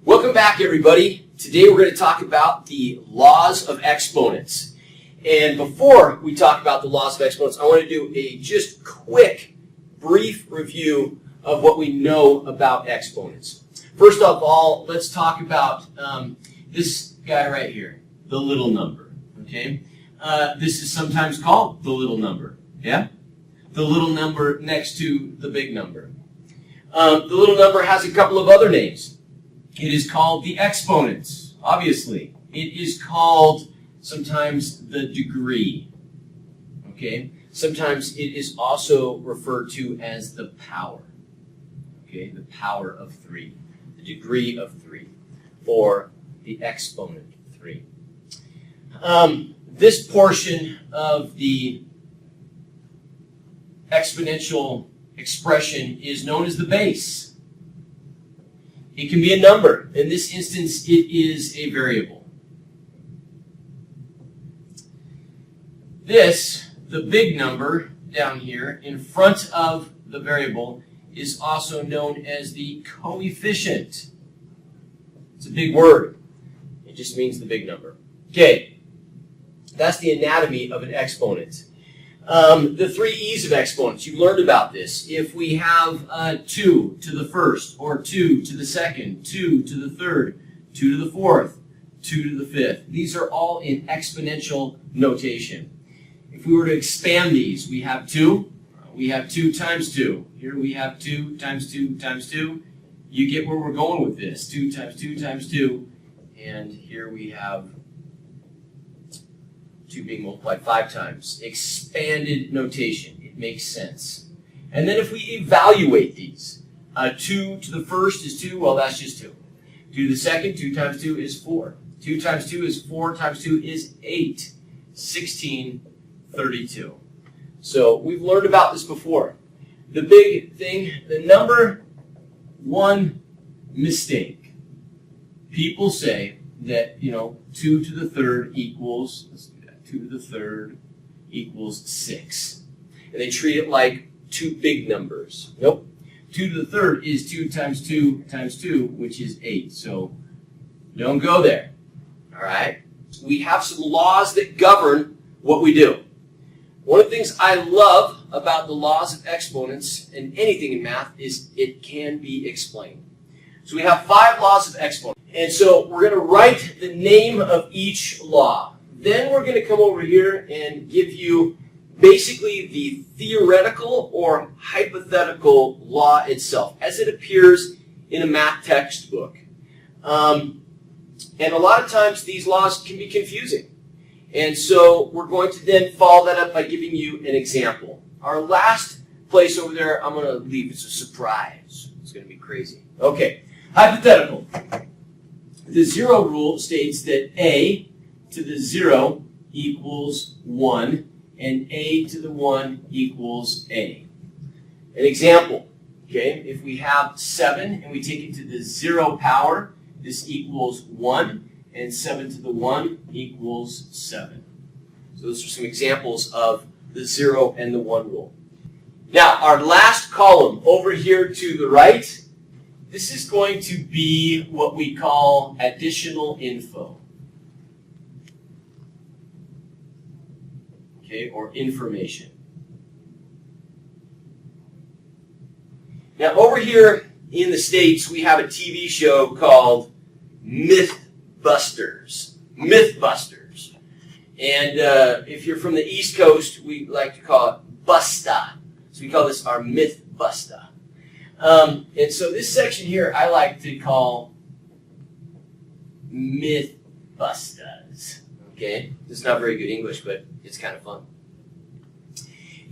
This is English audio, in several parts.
Welcome back, everybody. Today we're going to talk about the laws of exponents. And before we talk about the laws of exponents, I want to do a just quick, brief review of what we know about exponents. First of all, let's talk about this guy right here, the little number. Okay, this is sometimes called the little number. Yeah, the little number next to the big number. The little number has a couple of other names. It is called the exponent, obviously. It is called sometimes the degree. Okay, sometimes it is also referred to as the power. Okay, the power of 3, the degree of 3, or the exponent 3. This portion of the exponential expression is known as the base. It can be a number. In this instance, it is a variable. This, the big number down here in front of the variable, is also known as the coefficient. It's a big word. It just means the big number. Okay, that's the anatomy of an exponent. The 3 E's of exponents, you learned about this. If we have 2 to the first, or 2 to the second, 2 to the third, 2 to the fourth, 2 to the fifth, these are all in exponential notation. If we were to expand these, we have 2 times 2. Here we have 2 times 2 times 2. You get where we're going with this. 2 times 2 times 2. And here we have 2 being multiplied 5 times. Expanded notation. It makes sense. And then if we evaluate these, 2 to the first is 2. Well, that's just 2. 2 to the second, 2 times 2 is 4. 2 times 2 is 4 times 2 is 8. 16, 32. So we've learned about this before. The big thing, the number one mistake. People say that, 2 to the third equals, let's do that, 2 to the third equals 6. And they treat it like 2 big numbers. Nope. 2 to the third is 2 times 2 times 2, which is 8. So don't go there. All right? We have some laws that govern what we do. One of the things I love about the laws of exponents and anything in math is it can be explained. So we have 5 laws of exponents. And so we're going to write the name of each law. Then we're going to come over here and give you basically the theoretical or hypothetical law itself as it appears in a math textbook. And a lot of times these laws can be confusing. And so we're going to then follow that up by giving you an example. Our last place over there, I'm going to leave. It's a surprise. It's going to be crazy. Okay, hypothetical. The 0 rule states that a to the 0 equals 1, and a to the 1 equals a. An example, okay, if we have 7 and we take it to the 0 power, this equals 1. And 7 to the 1 equals 7. So those are some examples of the 0 and the 1 rule. Now, our last column over here to the right, this is going to be what we call additional info. Okay, or information. Now, over here in the States, we have a TV show called Mythbusters. And if you're from the East Coast, we like to call it Busta. So we call this our Mythbusta. And so this section here I like to call Mythbustas. Okay? It's not very good English, but it's kind of fun.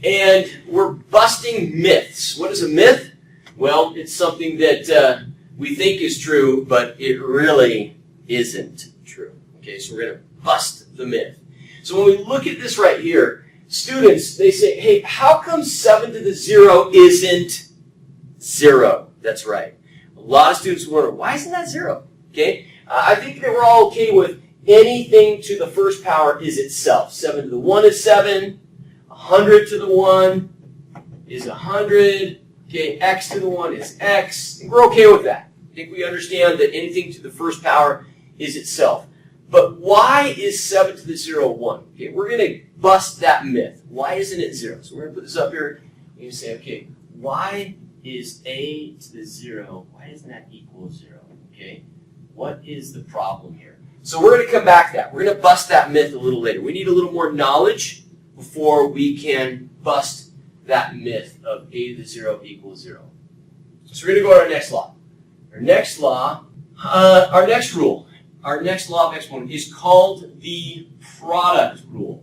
And we're busting myths. What is a myth? Well, it's something that we think is true, but it really isn't true. Okay, so we're going to bust the myth. So when we look at this right here, students, they say, hey, how come 7 to the 0 isn't 0? That's right. A lot of students wonder, why isn't that 0? Okay, I think that we're all okay with anything to the first power is itself. 7 to the 1 is 7. 100 to the 1 is 100. Okay, x to the 1 is x. And we're okay with that. think we understand that anything to the first power is itself. But why is 7 to the 0 1? Okay, we're going to bust that myth. Why isn't it 0? So we're going to put this up here. We're going to say, okay, why is a to the 0, why doesn't that equal 0? Okay, what is the problem here? So we're going to come back to that. We're going to bust that myth a little later. We need a little more knowledge before we can bust that myth of a to the 0 equals 0. So we're going to go to our next law. Our next law, our next rule, our next law of exponent is called the product rule.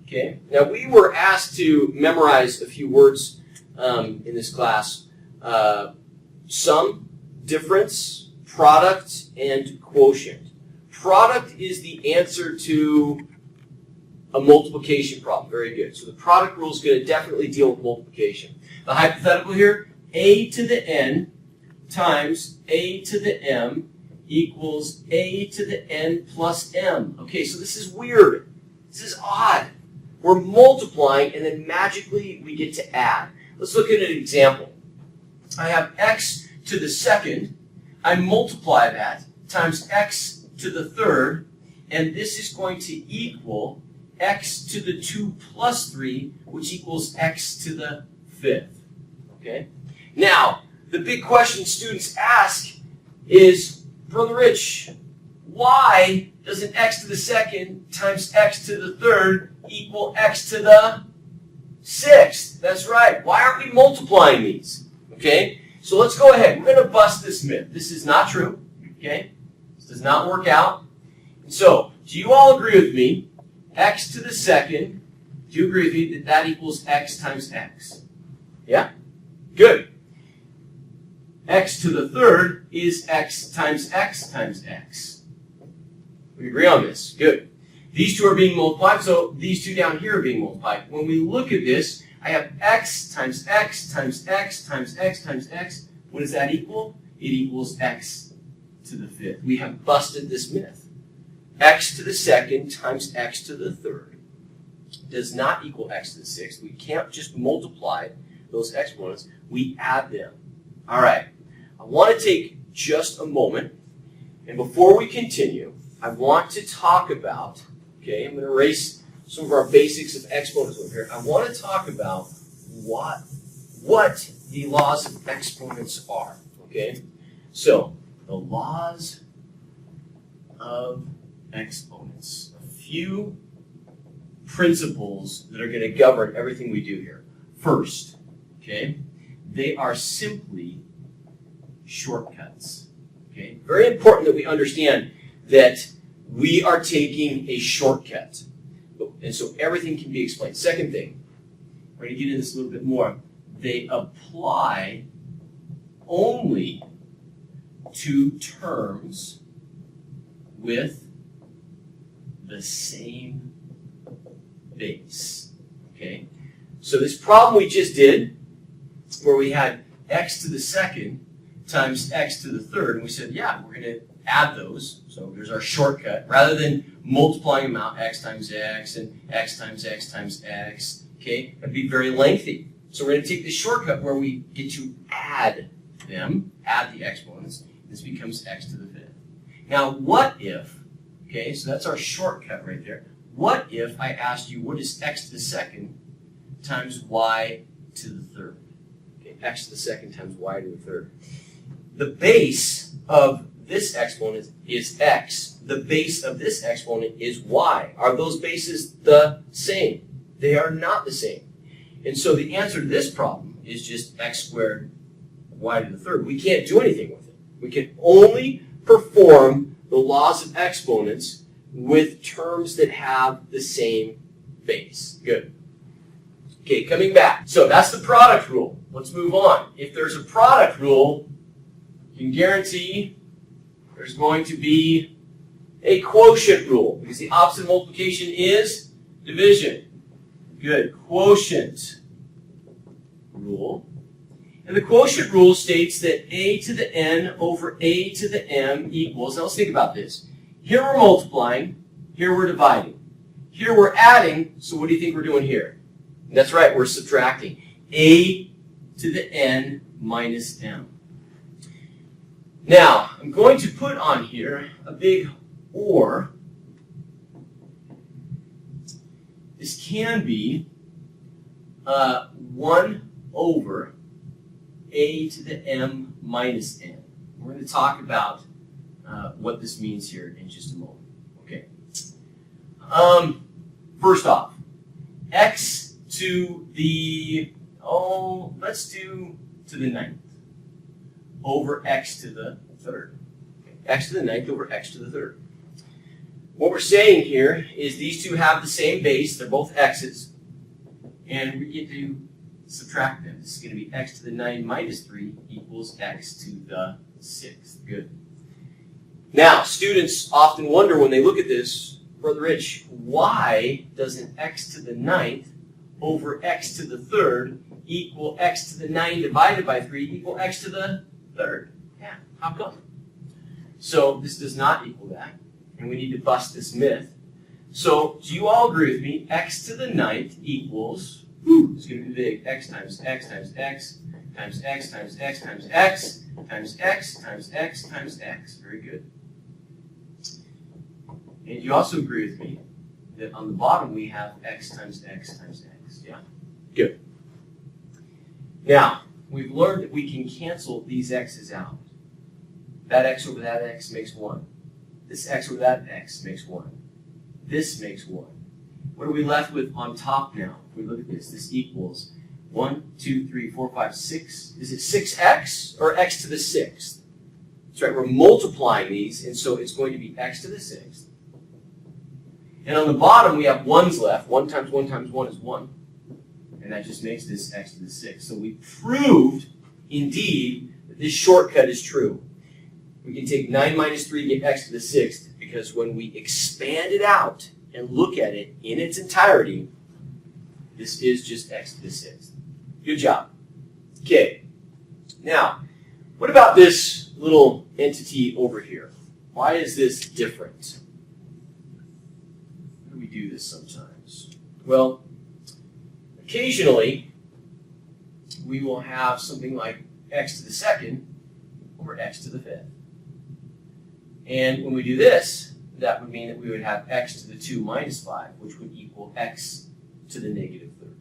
Okay. Now we were asked to memorize a few words in this class: sum, difference, product, and quotient. Product is the answer to a multiplication problem. Very good. So the product rule is going to definitely deal with multiplication. The hypothetical here: a to the n times a to the m equals a to the n plus m. Okay, so this is weird. This is odd. We're multiplying, and then magically we get to add. Let's look at an example. I have x to the second. I multiply that times x to the third, and this is going to equal x to the 2 plus 3, which equals x to the 5th. Okay? Now, the big question students ask is, Brother Rich, why doesn't x to the second times x to the third equal x to the 6th? That's right. Why aren't we multiplying these? Okay? So let's go ahead. We're going to bust this myth. This is not true. Okay? This does not work out. So, do you all agree with me? X to the second, do you agree with me that that equals x times x? Yeah? Good. X to the third is x times x times x. We agree on this. Good. These two are being multiplied, so these two down here are being multiplied. When we look at this, I have x times x times x times x times x. What does that equal? It equals x to the 5th. We have busted this myth. X to the second times x to the third does not equal x to the 6th. We can't just multiply those exponents. We add them. All right. I want to take just a moment, and before we continue, I want to talk about, okay, I'm going to erase some of our basics of exponents over here. I want to talk about what the laws of exponents are, okay? So, the laws of exponents. A few principles that are going to govern everything we do here. First, okay, they are simply shortcuts. Okay? Very important that we understand that we are taking a shortcut. And so everything can be explained. Second thing, we're going to get into this a little bit more. They apply only to terms with the same base. Okay? So this problem we just did, where we had x to the second times x to the third, and we said, yeah, we're going to add those. So there's our shortcut. Rather than multiplying them out, x times x and x times x times x, okay, that'd be very lengthy. So we're going to take the shortcut where we get to add them, add the exponents. This becomes x to the 5th. Now, what if, okay, so that's our shortcut right there. What if I asked you, what is x to the second times y to the third? Okay, x to the second times y to the third. The base of this exponent is x. The base of this exponent is y. Are those bases the same? They are not the same. And so the answer to this problem is just x squared y to the third. We can't do anything with it. We can only perform the laws of exponents with terms that have the same base. Good. Okay, coming back. So that's the product rule. Let's move on. If there's a product rule, you can guarantee there's going to be a quotient rule, because the opposite of multiplication is division. Good. Quotient rule. And the quotient rule states that a to the n over a to the m equals, now let's think about this. Here we're multiplying, here we're dividing. Here we're adding, so what do you think we're doing here? That's right, we're subtracting. A to the n minus m. Now, I'm going to put on here a big or. This can be 1 over a to the m minus n. We're going to talk about what this means here in just a moment. Okay. First off, x to the, let's do to the 9th over x to the 3rd. Okay. X to the 9th over x to the 3rd. What we're saying here is these two have the same base. They're both x's. And we get to subtract them. This is going to be x to the 9 minus 3 equals x to the 6th. Good. Now, students often wonder when they look at this, Brother Rich, why doesn't x to the 9th over x to the 3rd equal x to the 9 divided by 3 equal x to the 3rd? Yeah, how come? So this does not equal that, and we need to bust this myth. So do you all agree with me? X to the 9th equals, it's going to be big, x times x times x times x times x times x times x times x times x. Very good. And you also agree with me that on the bottom we have x times x times x. Yeah? Good. Now, we've learned that we can cancel these x's out. That x over that x makes 1. This x over that x makes 1. This makes 1. What are we left with on top now? If we look at this, this equals 1, 2, 3, 4, 5, 6. Is it 6x or x to the 6th? That's right, we're multiplying these, and so it's going to be x to the 6th. And on the bottom, we have 1's left. 1 times 1 times 1 is 1. And that just makes this x to the 6th. So we proved, indeed, that this shortcut is true. We can take 9 minus 3 to get x to the 6th, because when we expand it out and look at it in its entirety, this is just x to the 6th. Good job. Okay. Now, what about this little entity over here? Why is this different? Why do we do this sometimes? Well, occasionally, we will have something like x to the 2nd over x to the 5th. And when we do this, that would mean that we would have x to the 2 minus 5, which would equal x to the negative 3rd.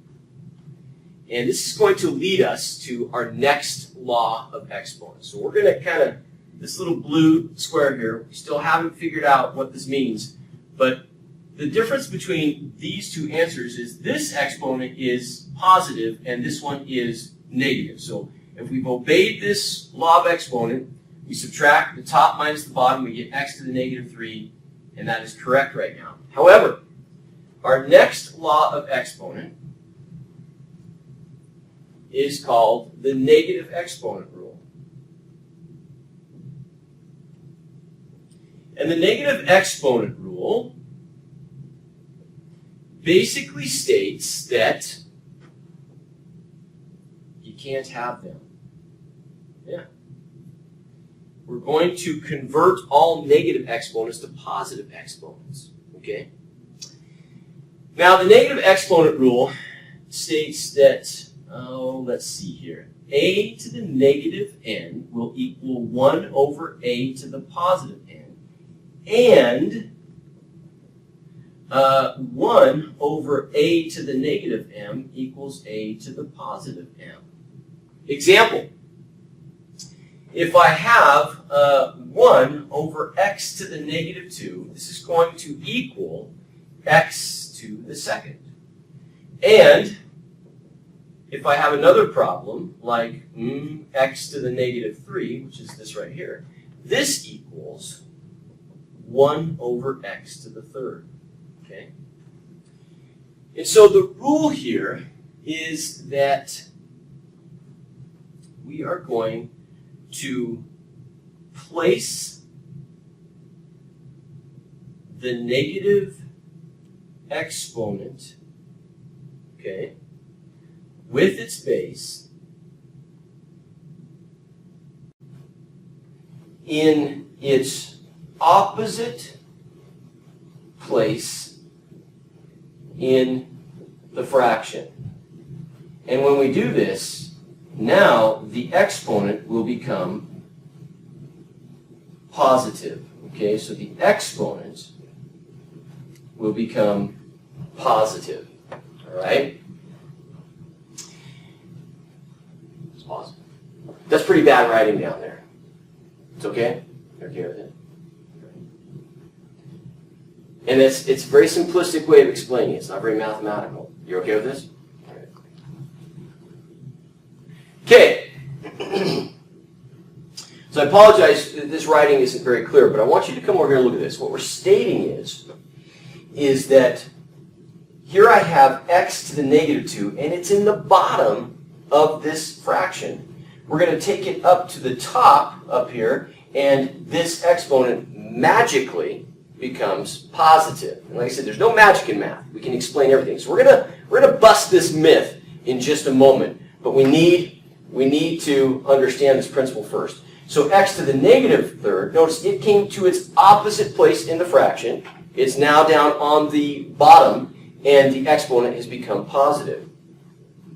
And this is going to lead us to our next law of exponents. So we're going to kind of, this little blue square here, we still haven't figured out what this means, but the difference between these two answers is this exponent is positive and this one is negative. So if we've obeyed this law of exponent, we subtract the top minus the bottom, we get x to the negative 3, and that is correct right now. However, our next law of exponent is called the negative exponent rule. And the negative exponent rule basically states that you can't have them. Yeah. We're going to convert all negative exponents to positive exponents. Okay? Now, the negative exponent rule states that, let's see here. A to the negative n will equal 1 over a to the positive n. And 1 over a to the negative m equals a to the positive m. Example. If I have 1 over x to the negative 2, this is going to equal x to the 2nd. And if I have another problem, like x to the negative 3, which is this right here, this equals 1 over x to the 3rd. Okay? And so the rule here is that we are going to place the negative exponent, okay, with its base in its opposite place in the fraction. And when we do this, now the exponent will become positive. Okay, so the exponent will become positive. All right? It's positive. That's pretty bad writing down there. It's okay? You're okay with it? And it's a very simplistic way of explaining it. It's not very mathematical. You're okay with this? Okay. So I apologize, this writing isn't very clear, but I want you to come over here and look at this. What we're stating is that here I have x to the negative 2, and it's in the bottom of this fraction. We're going to take it up to the top up here, and this exponent magically becomes positive. And like I said, there's no magic in math. We can explain everything. So we're gonna bust this myth in just a moment, but we need to understand this principle first. So x to the negative third, notice it came to its opposite place in the fraction. It's now down on the bottom, and the exponent has become positive.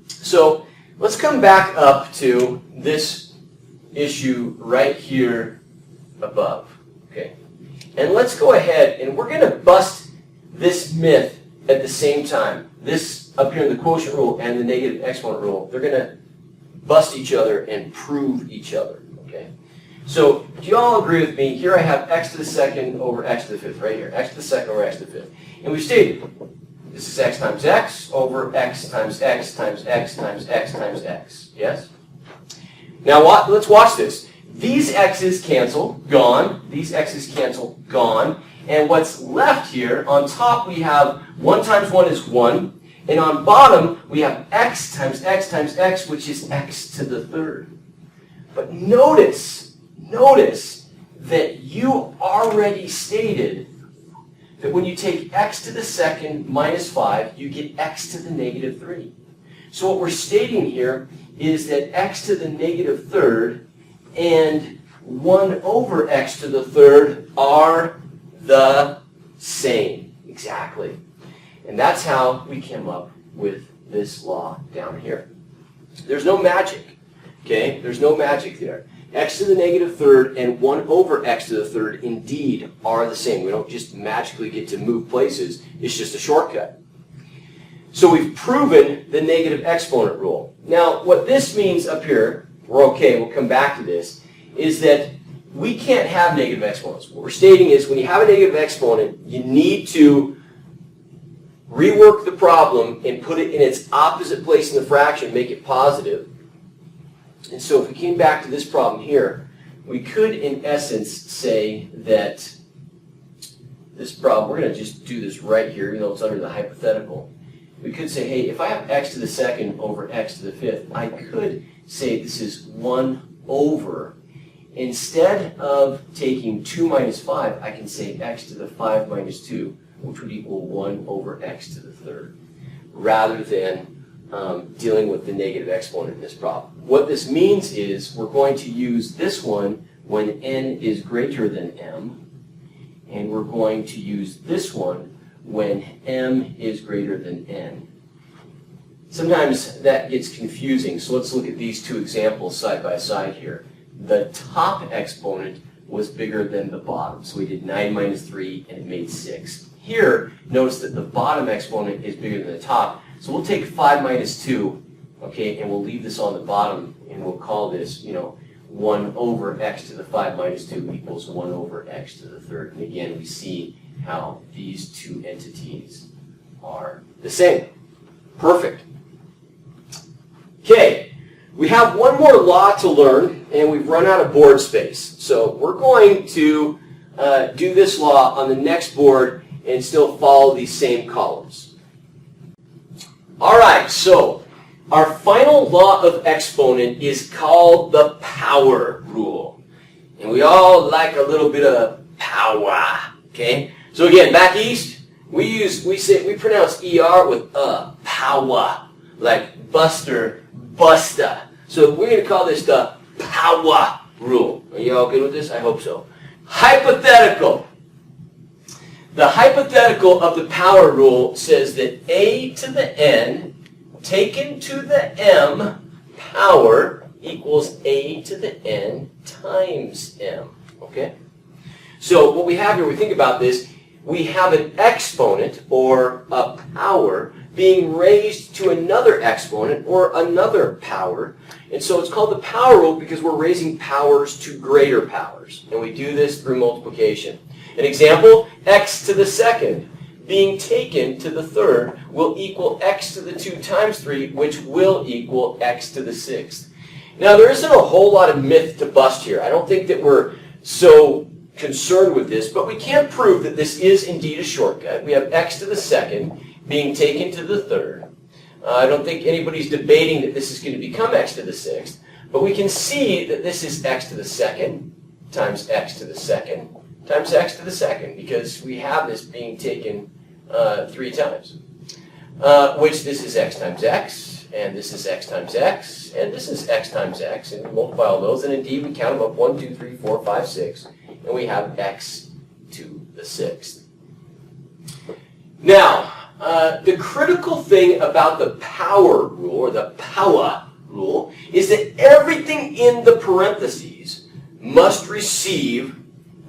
So let's come back up to this issue right here above. Okay. And let's go ahead and we're going to bust this myth at the same time. This up here in the quotient rule and the negative exponent rule, they're going to bust each other and prove each other. Okay. So do you all agree with me? Here I have x to the second over x to the fifth, right here. X to the second over x to the fifth. And we've stated this is x times x over x times x times x times x times x. Yes? Now let's watch this. These x's cancel, gone. These x's cancel, gone. And what's left here, on top we have 1 times 1 is 1. And on bottom we have x times x times x, which is x to the third. But notice that you already stated that when you take x to the second minus 5, you get x to the negative 3. So what we're stating here is that x to the negative third and 1 over x to the third are the same. Exactly. And that's how we came up with this law down here. There's no magic. Okay? There's no magic there. X to the negative third and 1 over x to the third indeed are the same. We don't just magically get to move places. It's just a shortcut. So we've proven the negative exponent rule. Now, what this means up here, we're okay, we'll come back to this, is that we can't have negative exponents. What we're stating is when you have a negative exponent, you need to rework the problem and put it in its opposite place in the fraction, make it positive. And so if we came back to this problem here, we could in essence say that this problem, we're going to just do this right here, even though it's under the hypothetical. We could say, hey, if I have x to the second over x to the fifth, I could say this is 1 over. Instead of taking 2 minus 5, I can say x to the 5 minus 2, which would equal 1 over x to the third, rather than dealing with the negative exponent in this problem. What this means is we're going to use this one when n is greater than m, and we're going to use this one when m is greater than n. Sometimes that gets confusing, so let's look at these two examples side by side here. The top exponent was bigger than the bottom, so we did 9 minus 3 and it made 6. Here, notice that the bottom exponent is bigger than the top, so we'll take 5 minus 2, okay, and we'll leave this on the bottom, and we'll call this, 1 over x to the 5 minus 2 equals 1 over x to the third. And again, we see how these two entities are the same. Perfect. Okay, we have one more law to learn, and we've run out of board space. So we're going to do this law on the next board and still follow these same columns. All right, so our final law of exponent is called the power rule. And we all like a little bit of power, okay? So again, back east, we pronounce ER with power, like Buster, Busta. So we're going to call this the power rule. Are you all good with this? I hope so. Hypothetical. The hypothetical of the power rule says that a to the n taken to the m power equals a to the n times m. Okay? So what we have here, we think about this, we have an exponent, or a power, being raised to another exponent, or another power. And so it's called the power rule because we're raising powers to greater powers. And we do this through multiplication. An example, x to the second being taken to the third will equal x to the 2 times 3, which will equal x to the 6th. Now, there isn't a whole lot of myth to bust here. I don't think that we're so concerned with this, but we can prove that this is indeed a shortcut. We have x to the second being taken to the third. I don't think anybody's debating that this is going to become x to the 6th, but we can see that this is x to the second times x to the second times x to the second, because we have this being taken 3 times, which this is x times x, and this is x times x, and this is x times x, and we multiply all those, and indeed we count them up 1, 2, 3, 4, 5, 6, and we have x to the 6th. Now, the critical thing about the power rule, or the power rule, is that everything in the parentheses must receive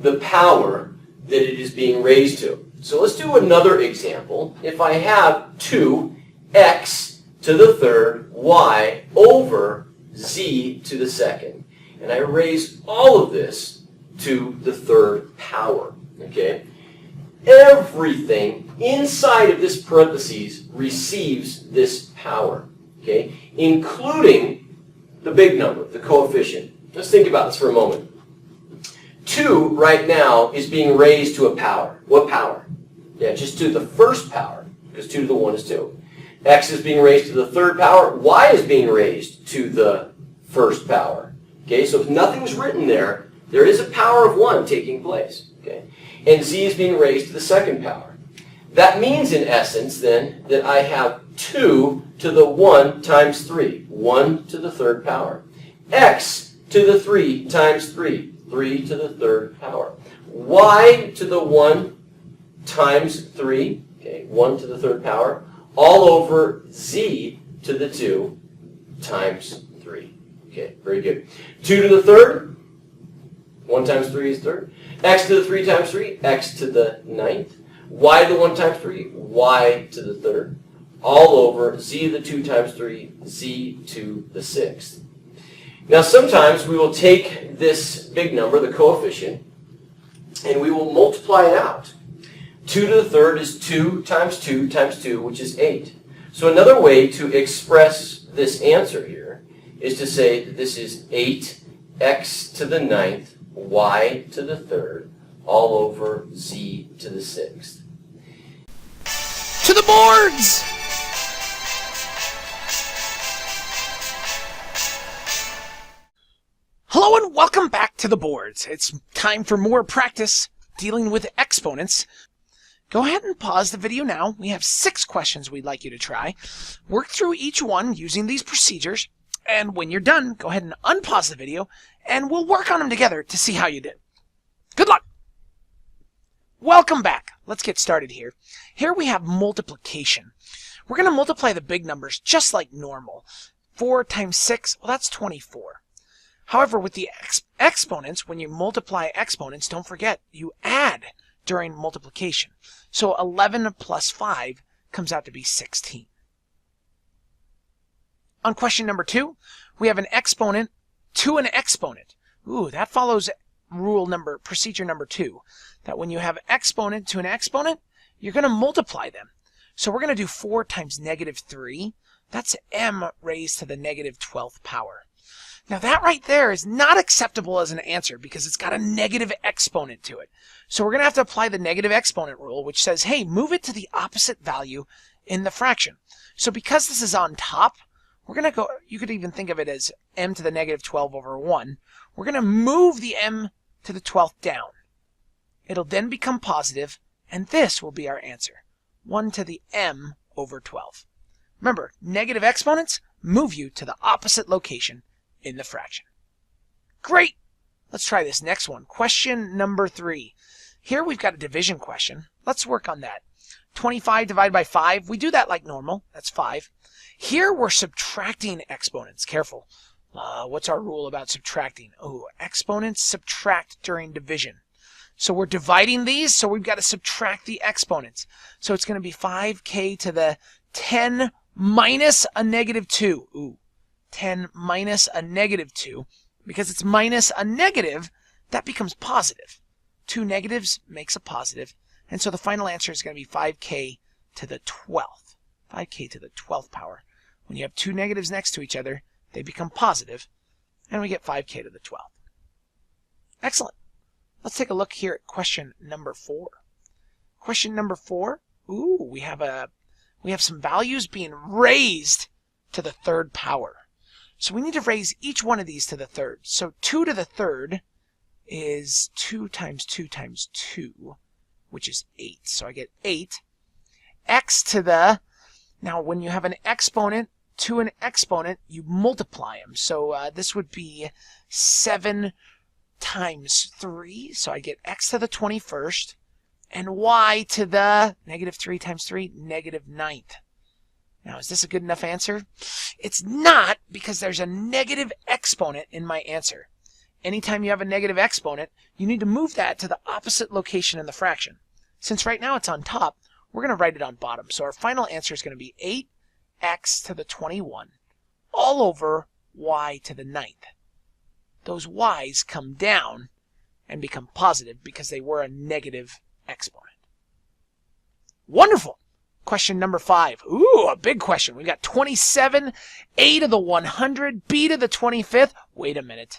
the power that it is being raised to. So let's do another example. If I have 2x to the third y over z to the second, and I raise all of this to the third power, okay? Everything inside of this parentheses receives this power, okay? Including the big number, the coefficient. Let's think about this for a moment. 2 right now is being raised to a power. What power? Yeah, just to the first power, because 2 to the 1 is 2. X is being raised to the third power. Y is being raised to the first power. Okay, so if nothing's written there, there is a power of 1 taking place. Okay, and z is being raised to the second power. That means, in essence, then, that I have 2 to the 1 times 3. 1 to the third power. X to the 3 times 3. 3 to the third power. Y to the 1 times 3. Okay, 1 to the third power. All over z to the 2 times 3. Okay, very good. 2 to the third. 1 times 3 is third. X to the 3 times 3. X to the 9th. Y to the 1 times 3. Y to the third. All over z to the 2 times 3. Z to the 6th. Now, sometimes we will take this big number, the coefficient, and we will multiply it out. 2 to the third is 2 times 2 times 2, which is 8. So another way to express this answer here is to say that this is 8x to the 9th, y to the third, all over z to the 6th. To the boards! Hello and welcome back to the boards. It's time for more practice dealing with exponents. Go ahead and pause the video now. We have 6 questions we'd like you to try. Work through each one using these procedures, and when you're done, go ahead and unpause the video, and we'll work on them together to see how you did. Good luck! Welcome back. Let's get started here. Here we have multiplication. We're going to multiply the big numbers just like normal. 4 times 6, well, that's 24. However, with the exponents, when you multiply exponents, don't forget, you add during multiplication. So 11 plus 5 comes out to be 16. On question number 2, we have an exponent to an exponent. Ooh, that follows procedure number 2, that when you have exponent to an exponent, you're going to multiply them. So we're going to do 4 times negative 3. That's m raised to the negative 12th power. Now that right there is not acceptable as an answer because it's got a negative exponent to it. So we're going to have to apply the negative exponent rule, which says, hey, move it to the opposite value in the fraction. So because this is on top, we're going to go, you could even think of it as m to the negative 12 over 1. We're going to move the m to the 12th down. It'll then become positive, and this will be our answer. 1 to the m over 12. Remember, negative exponents move you to the opposite location in the fraction. Great! Let's try this next one. Question number 3. Here we've got a division question. Let's work on that. 25 divided by 5. We do that like normal. That's 5. Here we're subtracting exponents. Careful. What's our rule about subtracting? Oh, exponents subtract during division. So we're dividing these, so we've got to subtract the exponents. So it's going to be 5k to the 10 minus a negative 2. Ooh, 10 minus a negative 2. Because it's minus a negative, that becomes positive. 2 negatives makes a positive. And so the final answer is going to be 5k to the 12th. 5k to the 12th power. When you have 2 negatives next to each other, they become positive, and we get 5k to the 12th. Excellent. Let's take a look here at question number 4. Question number 4. Ooh, we have some values being raised to the 3rd power. So we need to raise each one of these to the 3rd. So 2 to the 3rd is 2 times 2 times 2, which is 8. So I get 8. X to the, now when you have an exponent to an exponent, you multiply them. So this would be 7 times 3. So I get x to the 21st. And y to the negative 3 times 3, negative 9th. Now, is this a good enough answer? It's not, because there's a negative exponent in my answer. Anytime you have a negative exponent, you need to move that to the opposite location in the fraction. Since right now it's on top, we're going to write it on bottom. So our final answer is going to be 8x to the 21 all over y to the 9th. Those y's come down and become positive because they were a negative exponent. Wonderful. Question number 5. Ooh, a big question. We've got 27, a to the 100, b to the 25th. Wait a minute.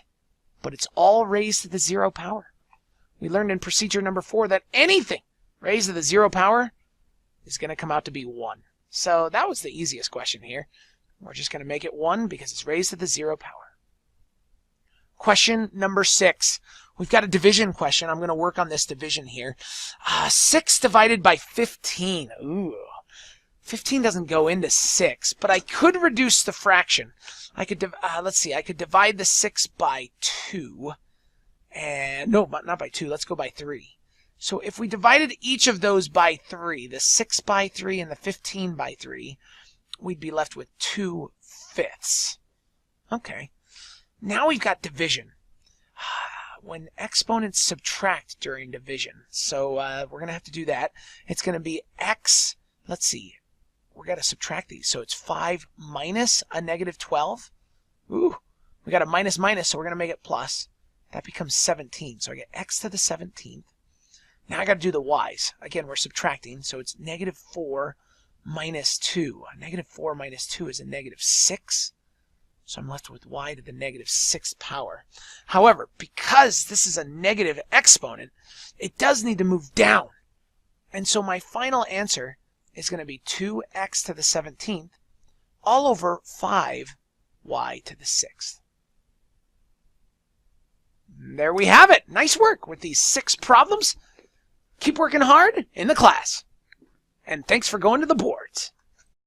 But it's all raised to the 0 power. We learned in procedure number 4 that anything raised to the 0 power is going to come out to be 1. So that was the easiest question here. We're just going to make it 1 because it's raised to the 0 power. Question number 6. We've got a division question. I'm going to work on this division here. 6 divided by 15. Ooh. 15 doesn't go into 6, but I could reduce the fraction. I could, let's see, I could divide the 6 by 2. And no, not by 2. Let's go by 3. So if we divided each of those by 3, the 6 by 3 and the 15 by 3, we'd be left with 2/5. Okay. Now we've got division. When exponents subtract during division. So we're going to have to do that. It's going to be x, let's see, we've got to subtract these. So it's 5 minus a negative 12. Ooh, we got a minus minus, so we're going to make it plus. That becomes 17. So I get x to the 17th. Now I got to do the y's. Again, we're subtracting, so it's negative 4 minus 2. A negative 4 minus 2 is a negative 6. So I'm left with y to the negative 6th power. However, because this is a negative exponent, it does need to move down. And so my final answer is going to be 2x to the 17th all over 5y to the 6th. There we have it. Nice work with these 6 problems. Keep working hard in the class. And thanks for going to the board.